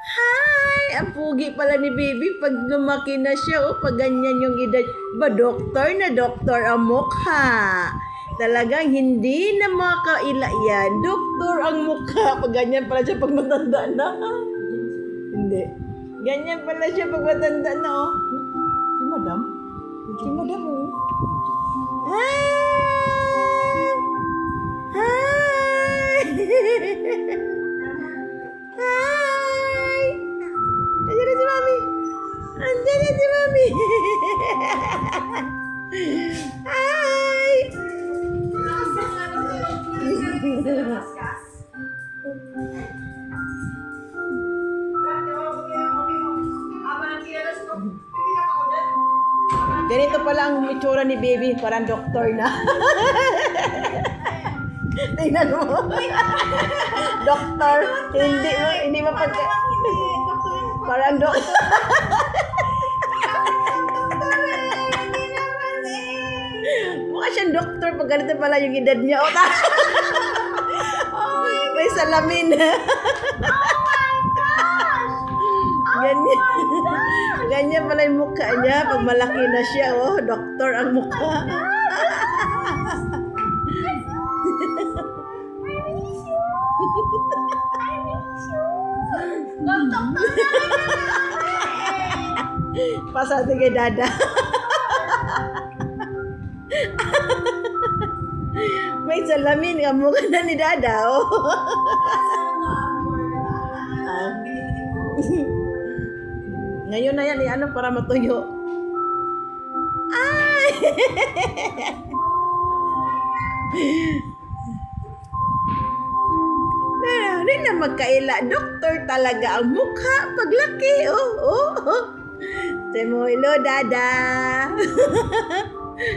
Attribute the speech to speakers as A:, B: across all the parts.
A: Hi! Ang pugi pala ni baby pag lumaki na siya. Oh, pag ganyan yung edad. Ba, doktor na doktor ang mukha. Talagang hindi na makaila yan. Doktor ang mukha. Pag ganyan pala siya pag matanda na. Hindi. Ganyan pala siya pag matanda na. Oh. Si madam? Si madam oh. Hi! Hi! Hi! Andiyan na si Mami. Andiyan na si Mami. Hi! Ganito pala ang itsura ni baby. Parang doktor na. Tingnan mo. Doktor. Hindi mo pagka... Parang doktor. Mukha siyang doktor pag ganito pala yung edad niya. O, may salamin. Ganyan. Ganyan pala yung mukha niya pag malaki na siya. Oh, doktor ang mukha. Pasado kay Dada. May salamin ang mukha na ni Dada. Oh. Ngayon na yan, ano para matuyo. Ay! Hindi na magkaila. Doktor talaga ang mukha paglaki. Oh. Say mo, hello, Dada.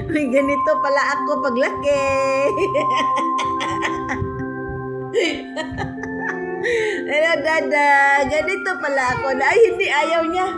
A: May ganito pala ako paglaki. Hello, Dada. Ganito pala ako. Ay, hindi. Ayaw niya.